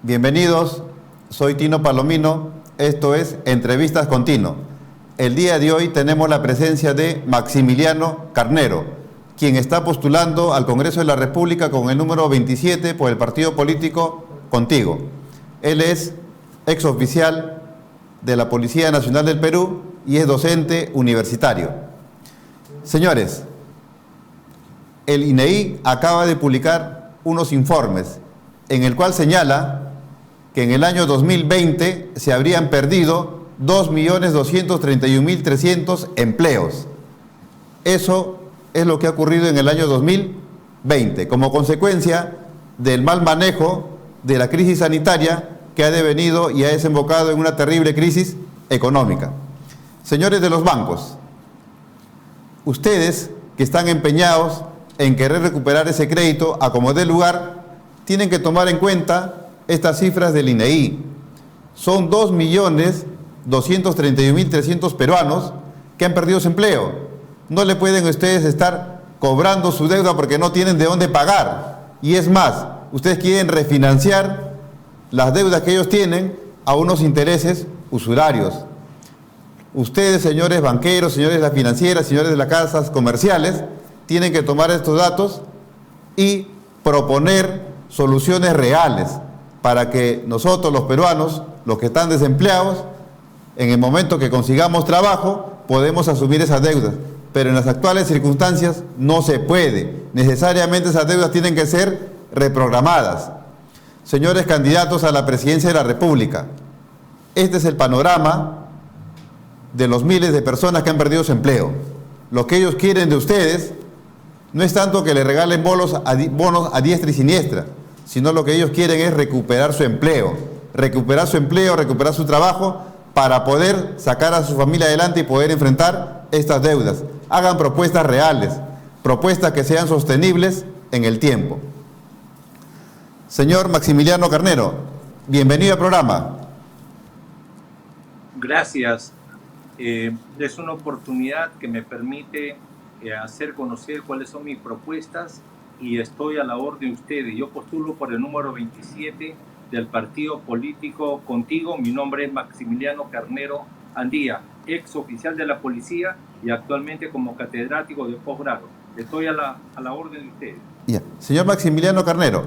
Bienvenidos, soy Tino Palomino, esto es Entrevistas con Tino. El día de hoy tenemos la presencia de Maximiliano Carnero, quien está postulando al Congreso de la República con el número 27 por el partido político Contigo. Él es exoficial de la Policía Nacional del Perú y es docente universitario. Señores, el INEI acaba de publicar unos informes en el cual señala que en el año 2020 se habrían perdido 2.231.300 empleos. Eso es lo que ha ocurrido en el año 2020, como consecuencia del mal manejo de la crisis sanitaria que ha devenido y ha desembocado en una terrible crisis económica. Señores de los bancos, ustedes que están empeñados en querer recuperar ese crédito a como dé lugar, tienen que tomar en cuenta estas cifras del INEI. Son 2.231.300 peruanos que han perdido su empleo. No le pueden ustedes estar cobrando su deuda porque no tienen de dónde pagar. Y es más, ustedes quieren refinanciar las deudas que ellos tienen a unos intereses usurarios. Ustedes, señores banqueros, señores de las financieras, señores de las casas comerciales, tienen que tomar estos datos y proponer soluciones reales para que nosotros los peruanos, los que están desempleados, en el momento que consigamos trabajo, podemos asumir esas deudas. Pero en las actuales circunstancias no se puede. Necesariamente esas deudas tienen que ser reprogramadas. Señores candidatos a la presidencia de la República, este es el panorama de los miles de personas que han perdido su empleo. Lo que ellos quieren de ustedes no es tanto que le regalen bonos a diestra y siniestra, sino lo que ellos quieren es recuperar su empleo, recuperar su trabajo para poder sacar a su familia adelante y poder enfrentar estas deudas. Hagan propuestas reales, propuestas que sean sostenibles en el tiempo. Señor Maximiliano Carnero, bienvenido al programa. Gracias. Es una oportunidad que me permite hacer conocer cuáles son mis propuestas y estoy a la orden de ustedes. Yo postulo por el número 27 del partido político Contigo. Mi nombre es Maximiliano Carnero Andía, ex oficial de la policía y actualmente como catedrático de posgrado. Estoy a la orden de ustedes. Yeah. Señor Maximiliano Carnero,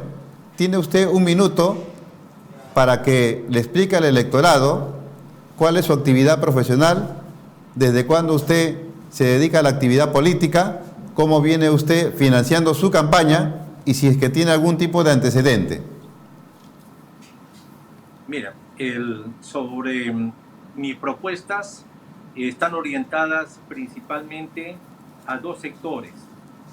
tiene usted un minuto para que le explique al electorado cuál es su actividad profesional, desde cuándo usted se dedica a la actividad política, cómo viene usted financiando su campaña y si es que tiene algún tipo de antecedente. Mira, sobre mis propuestas están orientadas principalmente a dos sectores,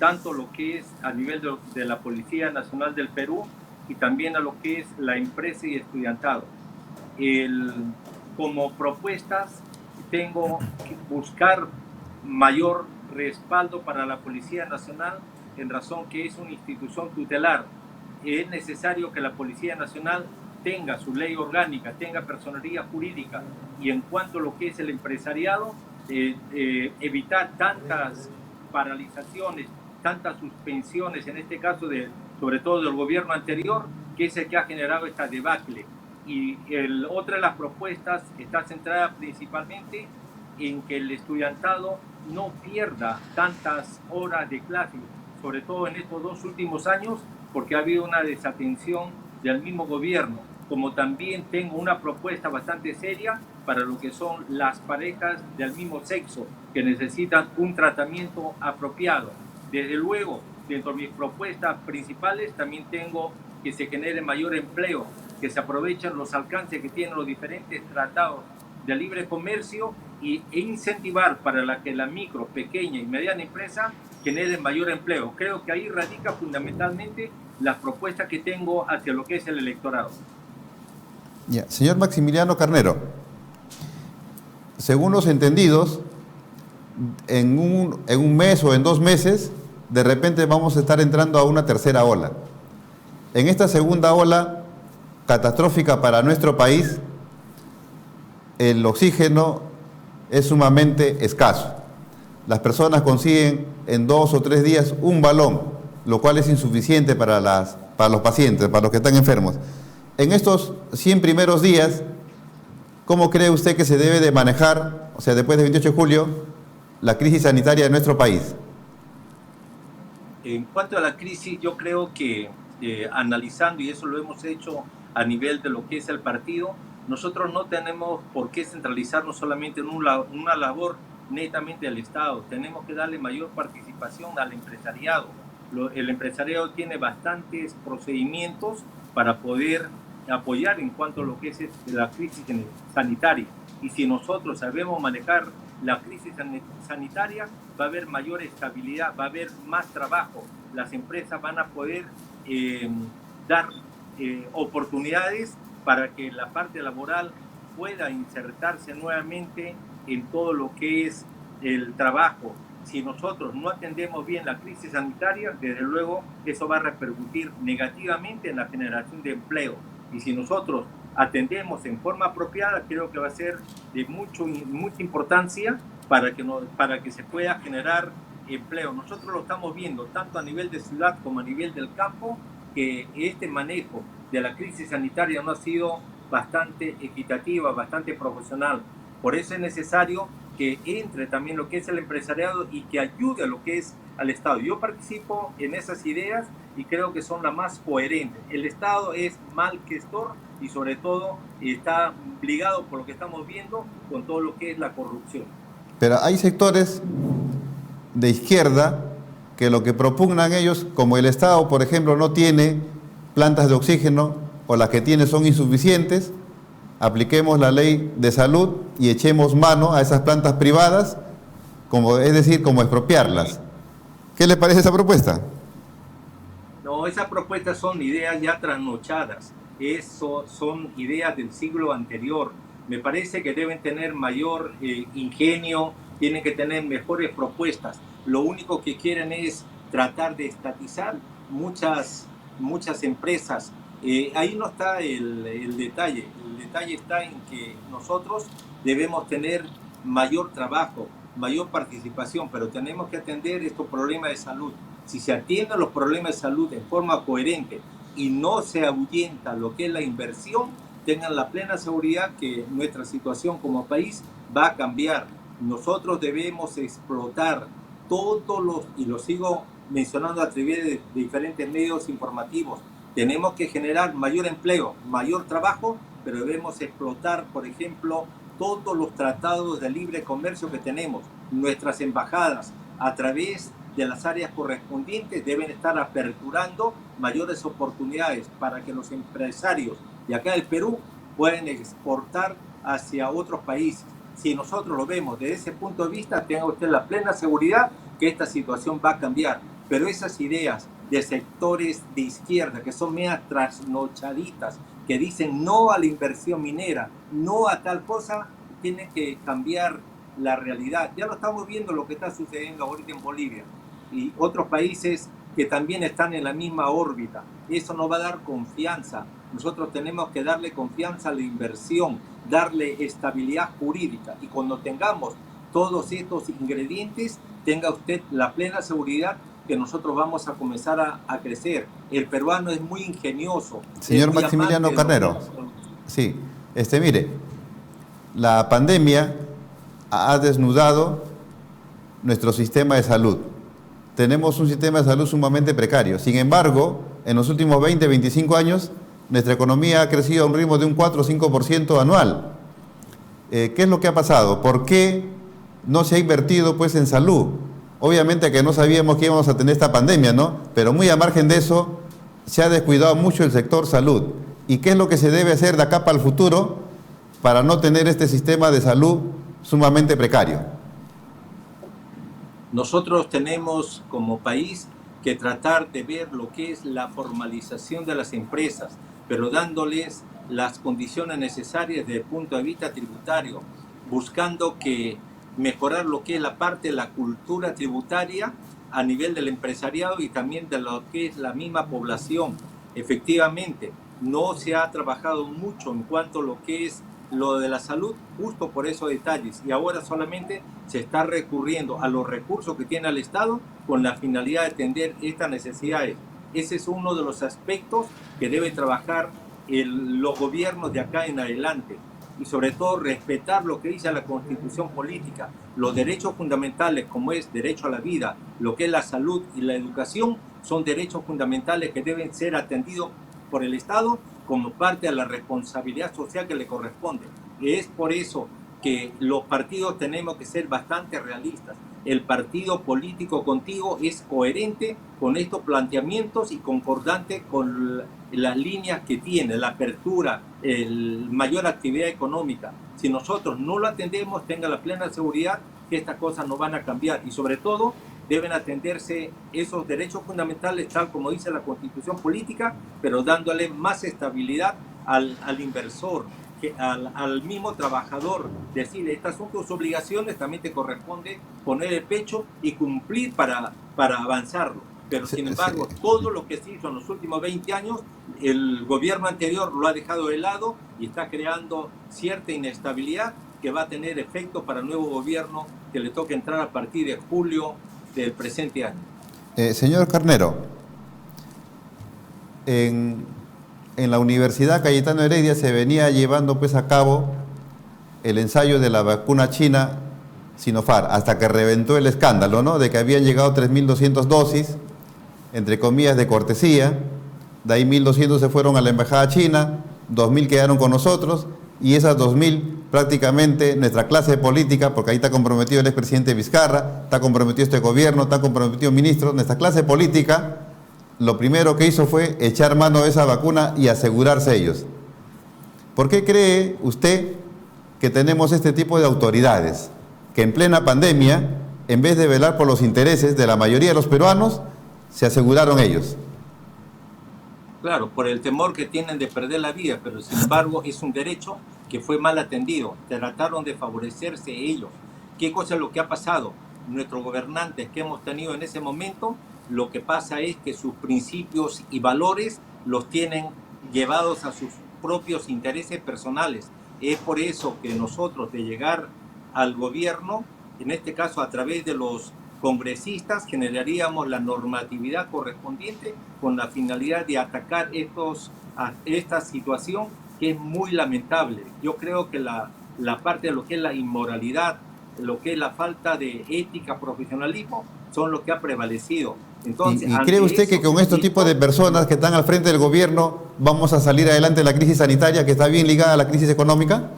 tanto lo que es a nivel de la Policía Nacional del Perú y también a lo que es la empresa y estudiantado. Como propuestas tengo que buscar mayor respaldo para la Policía Nacional en razón que es una institución tutelar. Es necesario que la Policía Nacional tenga su ley orgánica, tenga personería jurídica y en cuanto a lo que es el empresariado, evitar tantas paralizaciones, tantas suspensiones, en este caso sobre todo del gobierno anterior, que es el que ha generado esta debacle. Y otra de las propuestas está centrada principalmente en que el estudiantado no pierda tantas horas de clase, sobre todo en estos 2 últimos años, porque ha habido una desatención del mismo gobierno. Como también tengo una propuesta bastante seria para lo que son las parejas del mismo sexo, que necesitan un tratamiento apropiado. Desde luego, dentro de mis propuestas principales también tengo que se genere mayor empleo, que se aprovechen los alcances que tienen los diferentes tratados de libre comercio e incentivar para que la micro, pequeña y mediana empresa generen mayor empleo. Creo que ahí radica fundamentalmente las propuestas que tengo hacia lo que es el electorado. Ya. Señor Maximiliano Carnero, según los entendidos, en un mes o en 2 meses, de repente vamos a estar entrando a una tercera ola. En esta segunda ola, catastrófica para nuestro país, el oxígeno es sumamente escaso. Las personas consiguen en 2 o 3 días un balón, lo cual es insuficiente para los pacientes, para los que están enfermos. en estos 100 primeros días, ¿cómo cree usted que se debe de manejar, o sea, después del 28 de julio, la crisis sanitaria de nuestro país? En cuanto a la crisis, yo creo que analizando, y eso lo hemos hecho a nivel de lo que es el partido, nosotros no tenemos por qué centralizarnos solamente en una labor netamente del Estado. Tenemos que darle mayor participación al empresariado. El empresariado tiene bastantes procedimientos para poder apoyar en cuanto a lo que es la crisis sanitaria. Y si nosotros sabemos manejar la crisis sanitaria, va a haber mayor estabilidad, va a haber más trabajo. Las empresas van a poder dar oportunidades para que la parte laboral pueda insertarse nuevamente en todo lo que es el trabajo. Si nosotros no atendemos bien la crisis sanitaria, desde luego eso va a repercutir negativamente en la generación de empleo. Y si nosotros atendemos en forma apropiada, creo que va a ser de mucha importancia para que se pueda generar empleo. Nosotros lo estamos viendo tanto a nivel de ciudad como a nivel del campo, que este manejo de la crisis sanitaria no ha sido bastante equitativa, bastante profesional. Por eso es necesario que entre también lo que es el empresariado y que ayude a lo que es al Estado. Yo participo en esas ideas y creo que son las más coherentes. El Estado es mal gestor y sobre todo está ligado, por lo que estamos viendo, con todo lo que es la corrupción. Pero hay sectores de izquierda que lo que propugnan ellos, como el Estado, por ejemplo, no tiene plantas de oxígeno o las que tiene son insuficientes, apliquemos la ley de salud y echemos mano a esas plantas privadas, es decir, como expropiarlas. ¿Qué le parece esa propuesta? No, esas propuestas son ideas ya trasnochadas. Eso son ideas del siglo anterior. Me parece que deben tener mayor ingenio, tienen que tener mejores propuestas. Lo único que quieren es tratar de estatizar muchas empresas. Ahí no está el detalle. El detalle está en que nosotros debemos tener mayor trabajo, mayor participación, pero tenemos que atender estos problemas de salud. Si se atienden los problemas de salud en forma coherente y no se ahuyenta lo que es la inversión, tengan la plena seguridad que nuestra situación como país va a cambiar. Nosotros debemos explotar y lo sigo mencionando a través de diferentes medios informativos, tenemos que generar mayor empleo, mayor trabajo, pero debemos explotar, por ejemplo, todos los tratados de libre comercio que tenemos. Nuestras embajadas, a través de las áreas correspondientes, deben estar aperturando mayores oportunidades para que los empresarios de acá del Perú puedan exportar hacia otros países. Si nosotros lo vemos desde ese punto de vista, tenga usted la plena seguridad que esta situación va a cambiar. Pero esas ideas de sectores de izquierda que son medias trasnochaditas, que dicen no a la inversión minera, no a tal cosa, tienen que cambiar la realidad. Ya lo estamos viendo lo que está sucediendo ahorita en Bolivia y otros países que también están en la misma órbita. Eso no va a dar confianza. Nosotros tenemos que darle confianza a la inversión, darle estabilidad jurídica, y cuando tengamos todos estos ingredientes, tenga usted la plena seguridad que nosotros vamos a comenzar a crecer. El peruano es muy ingenioso. Señor Maximiliano Carnero, sí, mire, la pandemia ha desnudado nuestro sistema de salud. Tenemos un sistema de salud sumamente precario. Sin embargo, en los últimos 20, 25 años, nuestra economía ha crecido a un ritmo de un 4 o 5% anual. ¿Qué es lo que ha pasado? ¿Por qué no se ha invertido pues en salud? Obviamente que no sabíamos que íbamos a tener esta pandemia, ¿no? Pero muy a margen de eso, se ha descuidado mucho el sector salud. ¿Y qué es lo que se debe hacer de acá para el futuro para no tener este sistema de salud sumamente precario? Nosotros tenemos como país que tratar de ver lo que es la formalización de las empresas, pero dándoles las condiciones necesarias desde el punto de vista tributario, buscando que mejorar lo que es la parte de la cultura tributaria a nivel del empresariado y también de lo que es la misma población. Efectivamente, no se ha trabajado mucho en cuanto a lo que es lo de la salud, justo por esos detalles, y ahora solamente se está recurriendo a los recursos que tiene el Estado con la finalidad de atender estas necesidades. Ese es uno de los aspectos que debe trabajar los gobiernos de acá en adelante, y sobre todo respetar lo que dice la Constitución política, los derechos fundamentales como es derecho a la vida, lo que es la salud y la educación, son derechos fundamentales que deben ser atendidos por el Estado como parte de la responsabilidad social que le corresponde. Y es por eso que los partidos tenemos que ser bastante realistas. El partido político contigo es coherente con estos planteamientos y concordante con las líneas que tiene, la apertura, mayor actividad económica. Si nosotros no lo atendemos, tenga la plena seguridad que estas cosas no van a cambiar, y sobre todo deben atenderse esos derechos fundamentales tal como dice la Constitución política, pero dándole más estabilidad al inversor, al mismo trabajador, decirle, estas son tus obligaciones, también te corresponde poner el pecho y cumplir para avanzarlo. Pero sin embargo, todo lo que se hizo en los últimos 20 años, el gobierno anterior lo ha dejado de lado y está creando cierta inestabilidad que va a tener efecto para el nuevo gobierno que le toca entrar a partir de julio del presente año. Señor Carnero, en la Universidad Cayetano Heredia se venía llevando pues a cabo el ensayo de la vacuna china Sinopharm, hasta que reventó el escándalo, ¿no?, de que habían llegado 3.200 dosis, entre comillas, de cortesía. De ahí 1.200 se fueron a la embajada china, 2.000 quedaron con nosotros, y esas 2.000 prácticamente nuestra clase política, porque ahí está comprometido el expresidente Vizcarra, está comprometido este gobierno, está comprometido ministros, nuestra clase política lo primero que hizo fue echar mano de esa vacuna y asegurarse ellos. ¿Por qué cree usted que tenemos este tipo de autoridades que en plena pandemia, en vez de velar por los intereses de la mayoría de los peruanos, se aseguraron ellos? Claro, por el temor que tienen de perder la vida, pero sin embargo es un derecho que fue mal atendido. Trataron de favorecerse ellos. ¿Qué cosa es lo que ha pasado? Nuestros gobernantes que hemos tenido en ese momento, lo que pasa es que sus principios y valores los tienen llevados a sus propios intereses personales. Es por eso que nosotros, de llegar al gobierno, en este caso a través de los congresistas, generaríamos la normatividad correspondiente con la finalidad de atacar esta situación que es muy lamentable. Yo creo que la parte de lo que es la inmoralidad, lo que es la falta de ética, profesionalismo, son lo que ha prevalecido. Entonces, ¿Y cree usted que con estos tipos de personas que están al frente del gobierno vamos a salir adelante de la crisis sanitaria, que está bien ligada a la crisis económica?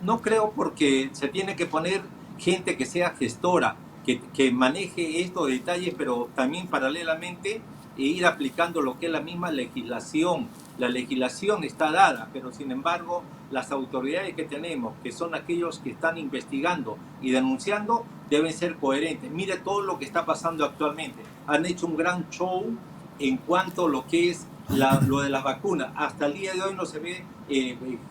No creo, porque se tiene que poner gente que sea gestora, que maneje estos detalles, pero también paralelamente ir aplicando lo que es la misma legislación. La legislación está dada, pero sin embargo las autoridades que tenemos, que son aquellos que están investigando y denunciando, deben ser coherentes. Mire todo lo que está pasando actualmente. Han hecho un gran show en cuanto a lo que es lo de las vacunas. Hasta el día de hoy no se ve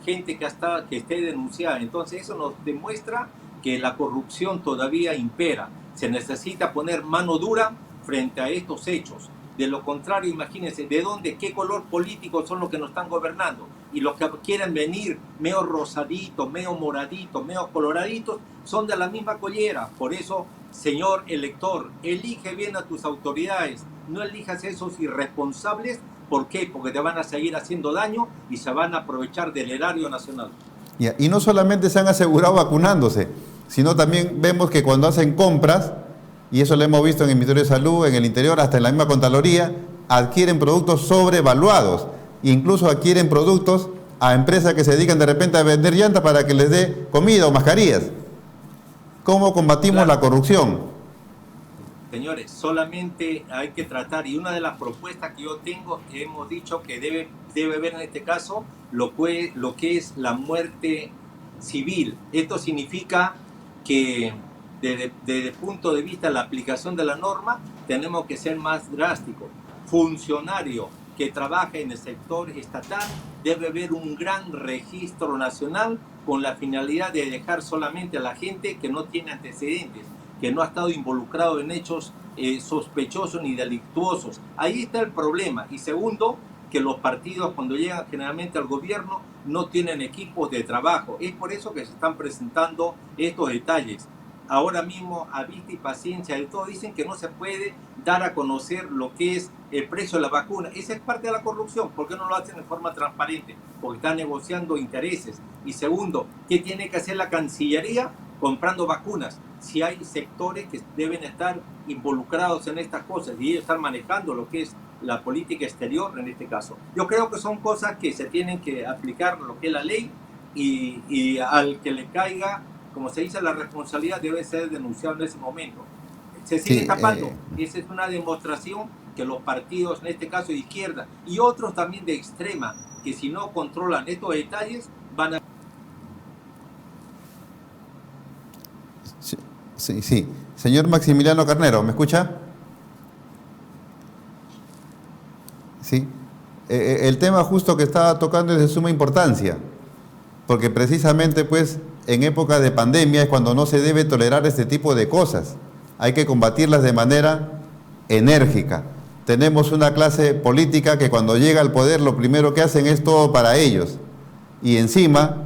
gente que esté denunciada. Entonces eso nos demuestra que la corrupción todavía impera. Se necesita poner mano dura frente a estos hechos. De lo contrario, imagínense, ¿de dónde, qué color político son los que nos están gobernando? Y los que quieren venir medio rosaditos, medio moraditos, medio coloraditos, son de la misma collera. Por eso, señor elector, elige bien a tus autoridades, no elijas a esos irresponsables. ¿Por qué? Porque te van a seguir haciendo daño y se van a aprovechar del erario nacional. Y no solamente se han asegurado vacunándose, sino también vemos que cuando hacen compras, y eso lo hemos visto en el Ministerio de Salud, en el interior, hasta en la misma Contraloría, adquieren productos sobrevaluados, incluso adquieren productos a empresas que se dedican de repente a vender llantas para que les dé comida o mascarillas. ¿Cómo combatimos la corrupción? Señores, solamente hay que tratar, y una de las propuestas que yo tengo, hemos dicho que debe haber en este caso lo que es la muerte civil. Esto significa que desde el punto de vista de la aplicación de la norma, tenemos que ser más drásticos. Funcionario que trabaja en el sector estatal, debe haber un gran registro nacional con la finalidad de dejar solamente a la gente que no tiene antecedentes, que no ha estado involucrado en hechos sospechosos ni delictuosos. Ahí está el problema. Y segundo, que los partidos cuando llegan generalmente al gobierno no tienen equipos de trabajo. Es por eso que se están presentando estos detalles. ahora mismo a vista y paciencia de todo, dicen que no se puede dar a conocer lo que es el precio de la vacuna. Esa es parte de la corrupción. ¿Por qué no lo hacen de forma transparente? Porque están negociando intereses. Y segundo, ¿qué tiene que hacer la Cancillería? Comprando vacunas. Si hay sectores que deben estar involucrados en estas cosas y ellos están manejando lo que es la política exterior en este caso. Yo creo que son cosas que se tienen que aplicar lo que es la ley y al que le caiga, como se dice, la responsabilidad debe ser denunciada en ese momento. Se sigue tapando. Esa es una demostración que los partidos, en este caso de izquierda, y otros también de extrema, que si no controlan estos detalles, van a... Sí. Señor Maximiliano Carnero, ¿me escucha? Sí. El tema justo que estaba tocando es de suma importancia, porque precisamente pues en época de pandemia es cuando no se debe tolerar este tipo de cosas. Hay que combatirlas de manera enérgica. Tenemos una clase política que cuando llega al poder lo primero que hacen es todo para ellos. Y encima,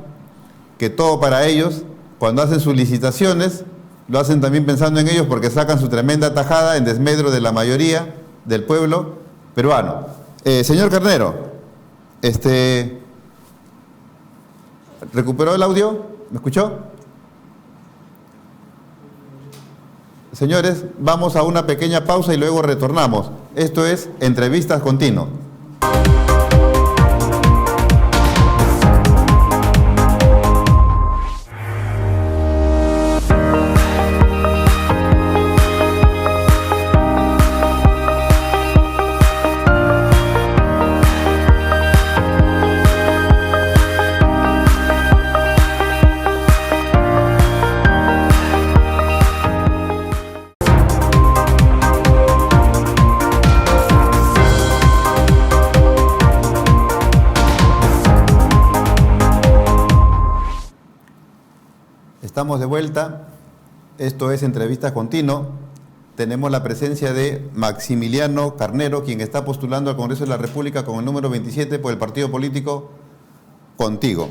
que todo para ellos, cuando hacen sus licitaciones, lo hacen también pensando en ellos porque sacan su tremenda tajada en desmedro de la mayoría del pueblo peruano. Señor Carnero, ¿recuperó el audio? ¿Me escuchó? Señores, vamos a una pequeña pausa y luego retornamos. Esto es Entrevistas Continuo. Estamos de vuelta, esto es Entrevistas Continuo. Tenemos la presencia de Maximiliano Carnero, quien está postulando al Congreso de la República con el número 27 por el partido político Contigo.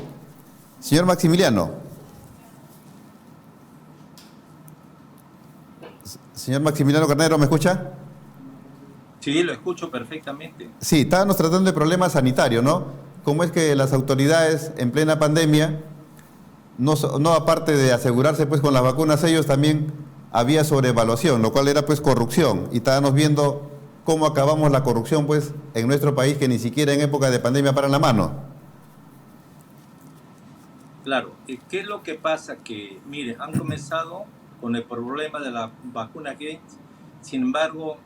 Señor Maximiliano. Señor Maximiliano Carnero, ¿me escucha? Sí, lo escucho perfectamente. Sí, estábamos tratando de problemas sanitarios, ¿no? ¿Cómo es que las autoridades en plena pandemia, no aparte de asegurarse pues con las vacunas, ellos también había sobrevaluación, lo cual era pues corrupción, y estábamos viendo cómo acabamos la corrupción pues en nuestro país, que ni siquiera en época de pandemia paran la mano? Claro, ¿qué es lo que pasa? Que, miren, han comenzado con el problema de la vacuna Gates, sin embargo,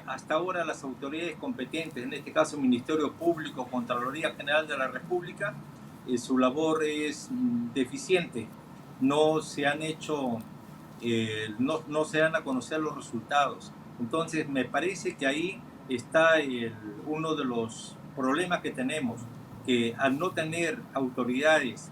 hasta ahora las autoridades competentes, en este caso el Ministerio Público, Contraloría General de la República, su labor es deficiente. No se han hecho, no se dan a conocer los resultados. Entonces me parece que ahí está uno de los problemas que tenemos, que al no tener autoridades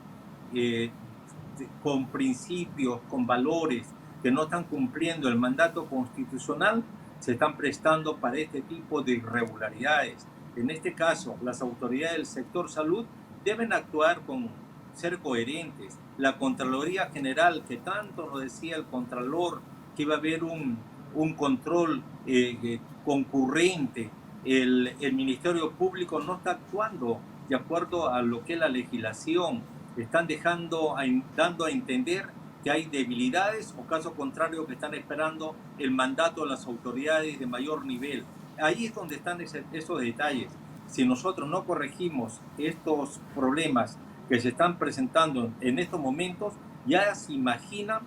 con principios, con valores, que no están cumpliendo el mandato constitucional, se están prestando para este tipo de irregularidades. En este caso, las autoridades del sector salud deben actuar con ser coherentes. La Contraloría General, que tanto nos decía el Contralor, que iba a haber un control concurrente, el Ministerio Público no está actuando de acuerdo a lo que es la legislación. Están dando a entender que hay debilidades o caso contrario que están esperando el mandato de las autoridades de mayor nivel. Ahí es donde están esos detalles. Si nosotros no corregimos estos problemas que se están presentando en estos momentos, ya se imaginan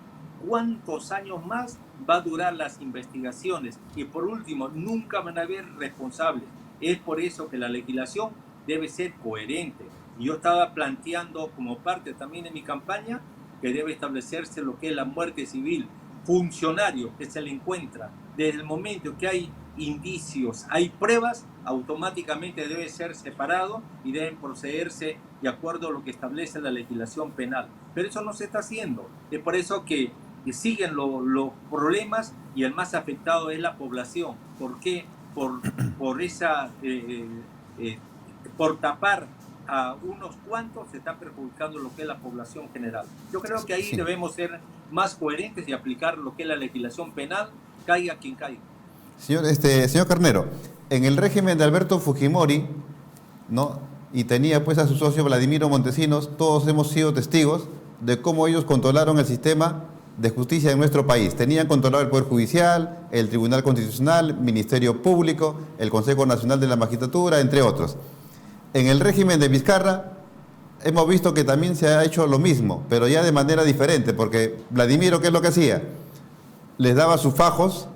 cuántos años más va a durar las investigaciones. Y por último, nunca van a haber responsables. Es por eso que la legislación debe ser coherente. Y yo estaba planteando como parte también de mi campaña que debe establecerse lo que es la muerte civil. Funcionario que se le encuentra desde el momento que hay indicios, hay pruebas, automáticamente debe ser separado y deben procederse de acuerdo a lo que establece la legislación penal. Pero eso no se está haciendo. Es por eso que siguen los problemas y el más afectado es la población. ¿Por qué? Por tapar a unos cuantos se está perjudicando lo que es la población general. Yo creo que ahí debemos ser más coherentes y aplicar lo que es la legislación penal, caiga quien caiga. Señor Carnero, en el régimen de Alberto Fujimori, ¿no? Y tenía pues a su socio Vladimiro Montesinos, todos hemos sido testigos de cómo ellos controlaron el sistema de justicia en nuestro país. Tenían controlado el Poder Judicial, el Tribunal Constitucional, Ministerio Público, el Consejo Nacional de la Magistratura, entre otros. En el régimen de Vizcarra hemos visto que también se ha hecho lo mismo, pero ya de manera diferente, porque Vladimiro, ¿qué es lo que hacía? Les daba sus fajos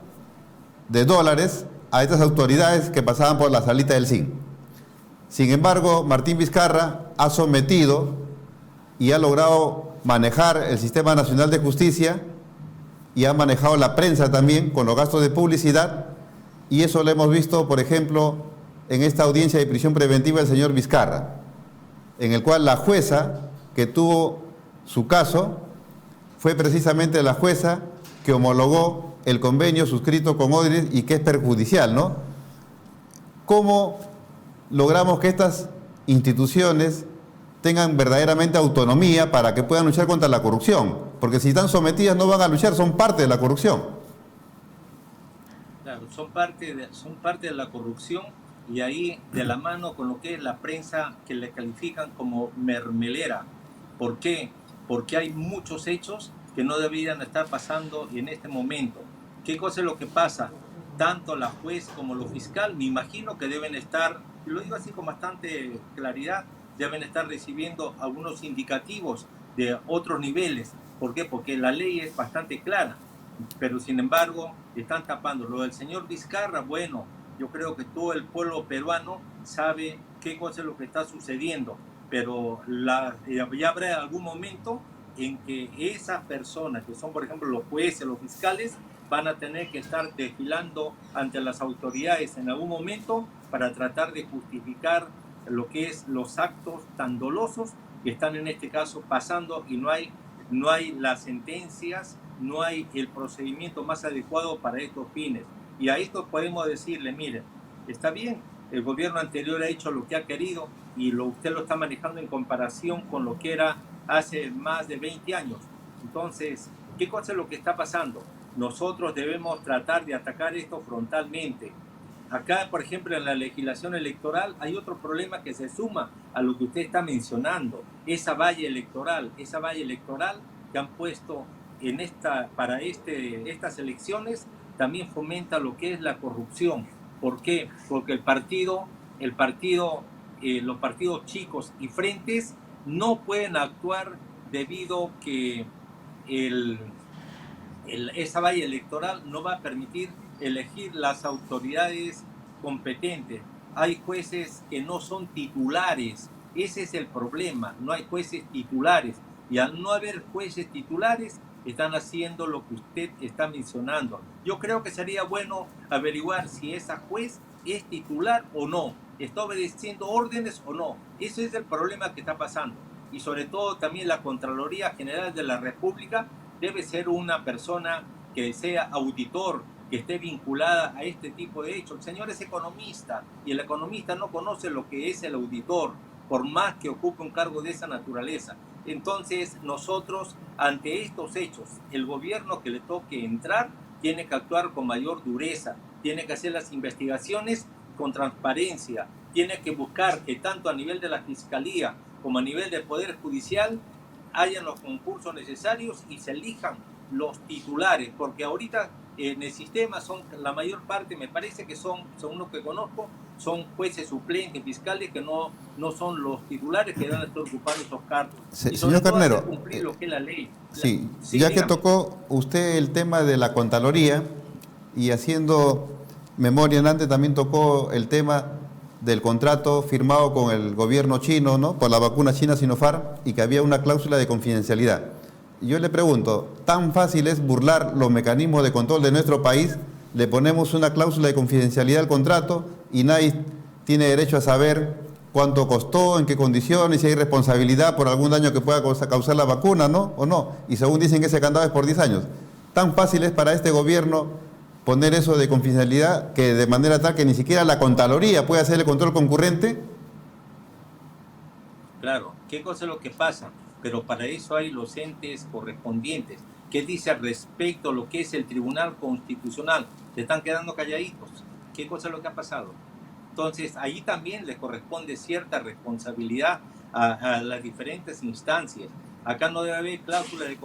de dólares a estas autoridades que pasaban por la salita del CIN. Sin embargo, Martín Vizcarra ha sometido y ha logrado manejar el Sistema Nacional de Justicia y ha manejado la prensa también con los gastos de publicidad, y eso lo hemos visto, por ejemplo, en esta audiencia de prisión preventiva del señor Vizcarra, en el cual la jueza que tuvo su caso fue precisamente la jueza que homologó el convenio suscrito con Odebrecht y que es perjudicial, ¿no? ¿Cómo logramos que estas instituciones tengan verdaderamente autonomía para que puedan luchar contra la corrupción? Porque si están sometidas no van a luchar, son parte de la corrupción. Claro, son parte de la corrupción, y ahí de la mano con lo que es la prensa, que le califican como mermelera. ¿Por qué? Porque hay muchos hechos que no deberían estar pasando en este momento. ¿Qué cosa es lo que pasa? Tanto la juez como los fiscal, me imagino que deben estar, lo digo así con bastante claridad, deben estar recibiendo algunos indicativos de otros niveles. ¿Por qué? Porque la ley es bastante clara, pero sin embargo están tapando. Lo del señor Vizcarra, bueno, yo creo que todo el pueblo peruano sabe qué cosa es lo que está sucediendo, pero ya habrá algún momento en que esas personas, que son por ejemplo los jueces, los fiscales, van a tener que estar desfilando ante las autoridades en algún momento para tratar de justificar lo que es los actos tan dolosos que están en este caso pasando, y no hay las sentencias, no hay el procedimiento más adecuado para estos fines. Y a esto podemos decirle, miren, está bien, el gobierno anterior ha hecho lo que ha querido y usted lo está manejando en comparación con lo que era hace más de 20 años. Entonces, ¿qué cosa es lo que está pasando? Nosotros debemos tratar de atacar esto frontalmente. Acá, por ejemplo, en la legislación electoral hay otro problema que se suma a lo que usted está mencionando, esa valla electoral que han puesto para estas elecciones, también fomenta lo que es la corrupción. ¿Por qué? Porque los partidos chicos y frentes no pueden actuar debido a que esa valla electoral no va a permitir elegir las autoridades competentes. Hay jueces que no son titulares, ese es el problema, no hay jueces titulares, y al no haber jueces titulares están haciendo lo que usted está mencionando. Yo creo que sería bueno averiguar si esa juez es titular o no, está obedeciendo órdenes o no. Ese es el problema que está pasando, y sobre todo también la Contraloría General de la República debe ser una persona que sea auditor, que esté vinculada a este tipo de hechos. El señor es economista y el economista no conoce lo que es el auditor, por más que ocupe un cargo de esa naturaleza. Entonces, nosotros, ante estos hechos, el gobierno que le toque entrar tiene que actuar con mayor dureza, tiene que hacer las investigaciones con transparencia, tiene que buscar que tanto a nivel de la Fiscalía como a nivel del Poder Judicial hayan los concursos necesarios y se elijan los titulares, porque ahorita en el sistema son la mayor parte, me parece que son los que conozco, son jueces suplentes, fiscales, que no son los titulares que van a estar ocupando esos cargos. Y señor Carnero, cumplir lo que es la ley. Sí, sí, ya dígame. que tocó usted el tema de la Contraloría, y haciendo memoria en antes también tocó el tema del contrato firmado con el gobierno chino, ¿no?, por la vacuna china Sinopharm, y que había una cláusula de confidencialidad. Y yo le pregunto, ¿tan fácil es burlar los mecanismos de control de nuestro país? Le ponemos una cláusula de confidencialidad al contrato y nadie tiene derecho a saber cuánto costó, en qué condiciones, si hay responsabilidad por algún daño que pueda causar la vacuna, ¿no? O no. Y según dicen que ese candado es por 10 años. ¿Tan fácil es para este gobierno poner eso de confidencialidad, que de manera tal que ni siquiera la Contraloría puede hacer el control concurrente? Claro, ¿qué cosa es lo que pasa? Pero para eso hay los entes correspondientes. ¿Qué dice al respecto a lo que es el Tribunal Constitucional? Se están quedando calladitos. ¿Qué cosa es lo que ha pasado? Entonces, ahí también le corresponde cierta responsabilidad a las diferentes instancias. Acá no debe haber cláusula de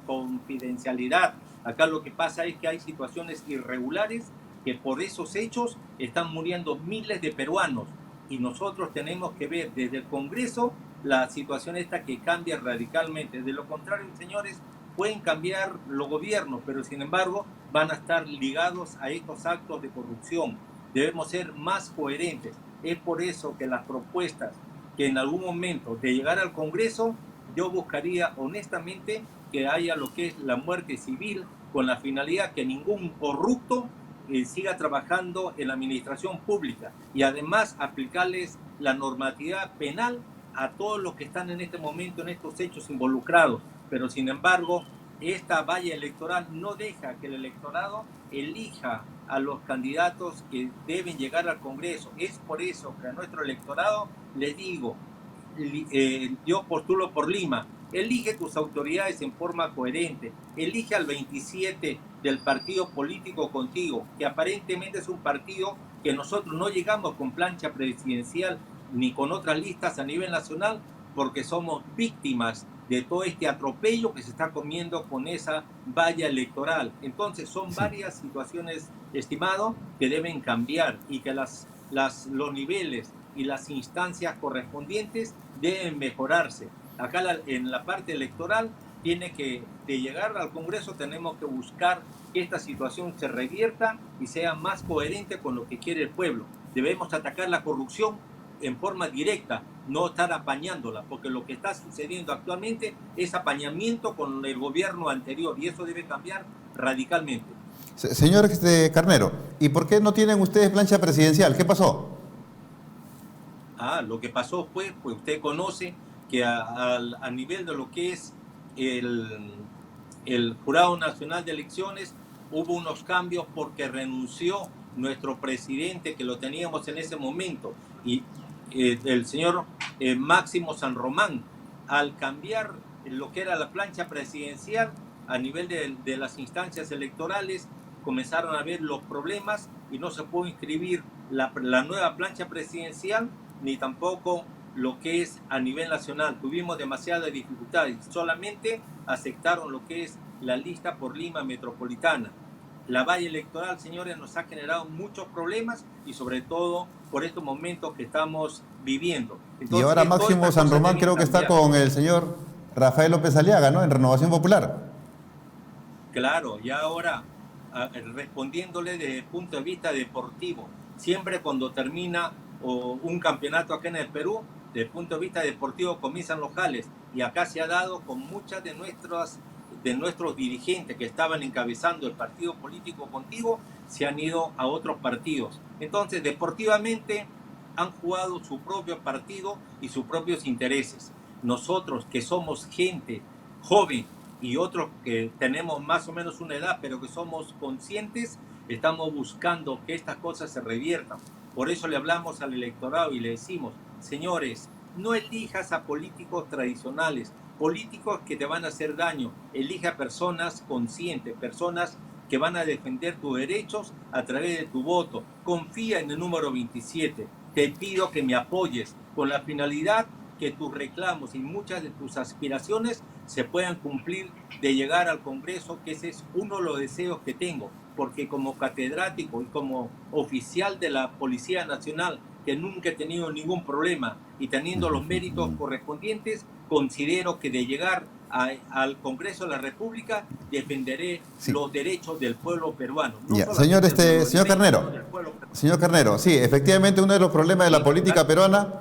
confidencialidad. Acá lo que pasa es que hay situaciones irregulares que por esos hechos están muriendo miles de peruanos. Y nosotros tenemos que ver desde el Congreso la situación esta que cambia radicalmente. De lo contrario, señores, pueden cambiar los gobiernos, pero sin embargo van a estar ligados a estos actos de corrupción. Debemos ser más coherentes. Es por eso que las propuestas que en algún momento de llegar al Congreso, yo buscaría honestamente que haya lo que es la muerte civil, con la finalidad que ningún corrupto siga trabajando en la administración pública, y además aplicarles la normatividad penal a todos los que están en este momento en estos hechos involucrados. Pero sin embargo, esta valla electoral no deja que el electorado elija a los candidatos que deben llegar al Congreso. Es por eso que a nuestro electorado les digo, yo postulo por Lima, elige tus autoridades en forma coherente, elige al 27 del partido político contigo, que aparentemente es un partido que nosotros no llegamos con plancha presidencial ni con otras listas a nivel nacional, porque somos víctimas de todo este atropello que se está comiendo con esa valla electoral. Entonces son varias situaciones, estimado, que deben cambiar, y que los niveles y las instancias correspondientes deben mejorarse. Acá en la parte electoral tiene que, de llegar al Congreso, tenemos que buscar que esta situación se revierta y sea más coherente con lo que quiere el pueblo. Debemos atacar la corrupción en forma directa, no estar apañándola, porque lo que está sucediendo actualmente es apañamiento con el gobierno anterior, y eso debe cambiar radicalmente. Señor Carnero, ¿y por qué no tienen ustedes plancha presidencial? ¿Qué pasó? Lo que pasó fue, pues usted conoce que a nivel de lo que es el Jurado Nacional de Elecciones hubo unos cambios porque renunció nuestro presidente, que lo teníamos en ese momento, y el señor Máximo San Román. Al cambiar lo que era la plancha presidencial a nivel de las instancias electorales, comenzaron a haber los problemas y no se pudo inscribir la nueva plancha presidencial, ni tampoco lo que es a nivel nacional. Tuvimos demasiadas dificultades, solamente aceptaron lo que es la lista por Lima Metropolitana. La valla electoral, señores, nos ha generado muchos problemas, y sobre todo por estos momentos que estamos viviendo. Entonces, y ahora Máximo San Román creo que está con el señor Rafael López Aliaga, ¿no? En Renovación Popular. Claro, y ahora respondiéndole desde el punto de vista deportivo, siempre cuando termina un campeonato acá en el Perú, desde el punto de vista deportivo comienzan los jales, y acá se ha dado con muchas de nuestros dirigentes que estaban encabezando el partido político contigo, se han ido a otros partidos. Entonces, deportivamente han jugado su propio partido y sus propios intereses. Nosotros, que somos gente joven, y otros que tenemos más o menos una edad, pero que somos conscientes, estamos buscando que estas cosas se reviertan. Por eso le hablamos al electorado y le decimos, señores, no elijas a políticos tradicionales, políticos que te van a hacer daño. Elige a personas conscientes, personas que van a defender tus derechos a través de tu voto. Confía en el número 27. Te pido que me apoyes con la finalidad que tus reclamos y muchas de tus aspiraciones se puedan cumplir, de llegar al Congreso, que ese es uno de los deseos que tengo, porque como catedrático y como oficial de la Policía Nacional, que nunca he tenido ningún problema, y teniendo los méritos correspondientes, considero que de llegar al Congreso de la República defenderé los derechos del pueblo peruano. No señor Carnero, señor Carnero, sí, efectivamente uno de los problemas de la política peruana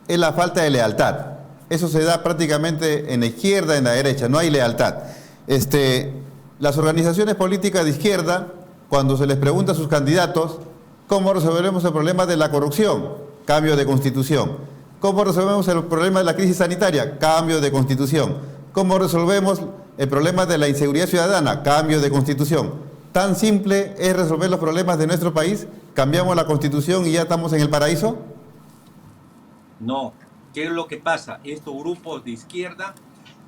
es la falta de lealtad. Eso se da prácticamente en la izquierda, en la derecha, no hay lealtad. Las organizaciones políticas de izquierda, cuando se les pregunta a sus candidatos, ¿cómo resolveremos el problema de la corrupción? Cambio de constitución. ¿Cómo resolvemos el problema de la crisis sanitaria? Cambio de constitución. ¿Cómo resolvemos el problema de la inseguridad ciudadana? Cambio de constitución. ¿Tan simple es resolver los problemas de nuestro país? ¿Cambiamos la constitución y ya estamos en el paraíso? No. ¿Qué es lo que pasa? Estos grupos de izquierda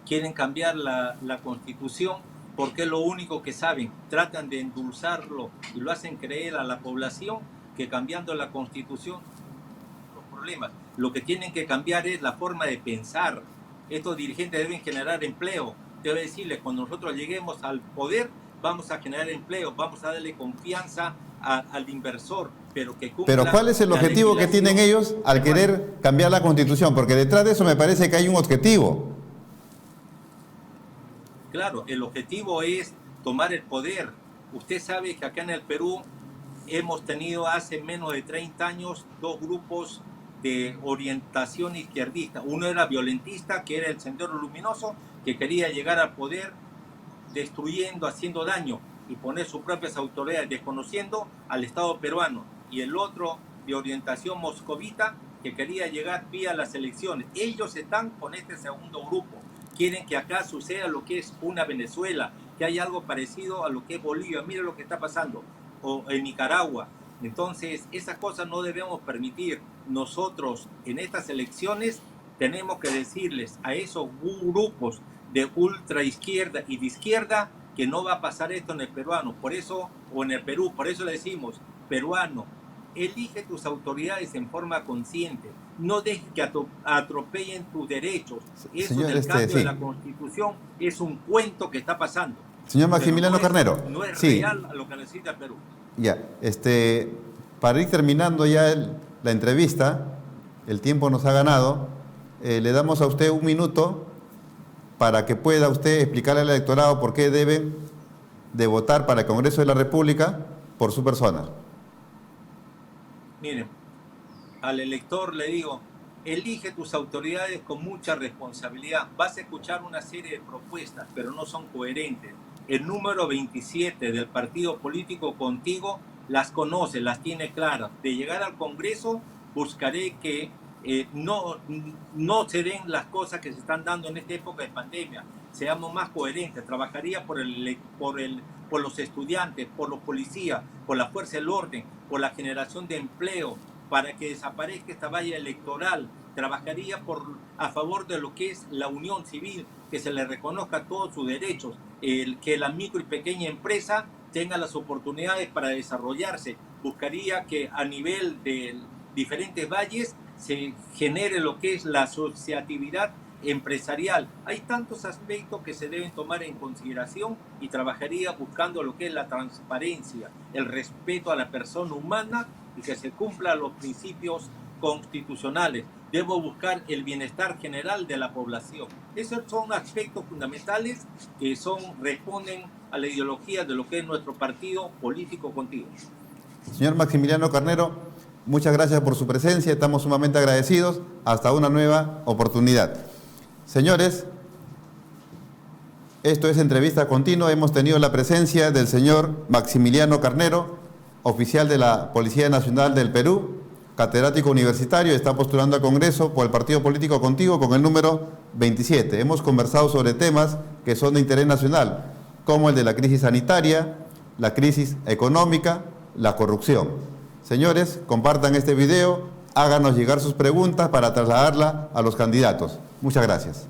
quieren cambiar la constitución porque es lo único que saben. Tratan de endulzarlo y lo hacen creer a la población que cambiando la Constitución los problemas. Lo que tienen que cambiar es la forma de pensar. Estos dirigentes deben generar empleo. Debo decirles, cuando nosotros lleguemos al poder, vamos a generar empleo, vamos a darle confianza al inversor, pero que cumpla. Pero ¿cuál es el objetivo que tienen ellos al querer cambiar la Constitución? Porque detrás de eso me parece que hay un objetivo. Claro, el objetivo es tomar el poder. Usted sabe que acá en el Perú hemos tenido hace menos de 30 años dos grupos de orientación izquierdista. Uno era violentista, que era el Sendero Luminoso, que quería llegar al poder destruyendo, haciendo daño y poner sus propias autoridades, desconociendo al Estado peruano. Y el otro de orientación moscovita, que quería llegar vía las elecciones. Ellos están con este segundo grupo. Quieren que acá suceda lo que es una Venezuela, que haya algo parecido a lo que es Bolivia. Mira lo que está pasando. O en Nicaragua. Entonces, esas cosas no debemos permitir. Nosotros, en estas elecciones, tenemos que decirles a esos grupos de ultra izquierda y de izquierda que no va a pasar esto en el peruano. Por eso, o en el Perú, por eso le decimos, peruano, elige tus autoridades en forma consciente. No dejes que atropellen tus derechos. Eso Señor, del cambio sí, de la Constitución es un cuento que está pasando. Señor Maximiliano Carnero. No es sí. real lo que necesita el Perú. Ya, para ir terminando ya la entrevista, el tiempo nos ha ganado, le damos a usted un minuto para que pueda usted explicarle al electorado por qué debe de votar para el Congreso de la República por su persona. Miren, al elector le digo, elige tus autoridades con mucha responsabilidad. Vas a escuchar una serie de propuestas, pero no son coherentes. El número 27 del partido político contigo las conoce, las tiene claras. De llegar al Congreso, buscaré que no se den las cosas que se están dando en esta época de pandemia. Seamos más coherentes. Trabajaría por los estudiantes, por los policías, por la fuerza del orden, por la generación de empleo, para que desaparezca esta valla electoral. Trabajaría a favor de lo que es la unión civil, que se le reconozca todos sus derechos, que la micro y pequeña empresa tenga las oportunidades para desarrollarse. Buscaría que a nivel de diferentes valles se genere lo que es la asociatividad empresarial. Hay tantos aspectos que se deben tomar en consideración y trabajaría buscando lo que es la transparencia, el respeto a la persona humana y que se cumplan los principios constitucionales. Debo buscar el bienestar general de la población. Esos son aspectos fundamentales que responden a la ideología de lo que es nuestro partido político contigo. Señor Maximiliano Carnero, muchas gracias por su presencia, estamos sumamente agradecidos. Hasta una nueva oportunidad. Señores, esto es Entrevista Continua. Hemos tenido la presencia del señor Maximiliano Carnero, oficial de la Policía Nacional del Perú, catedrático universitario, está postulando al Congreso por el partido político Contigo con el número 27. Hemos conversado sobre temas que son de interés nacional, como el de la crisis sanitaria, la crisis económica, la corrupción. Señores, compartan este video, háganos llegar sus preguntas para trasladarla a los candidatos. Muchas gracias.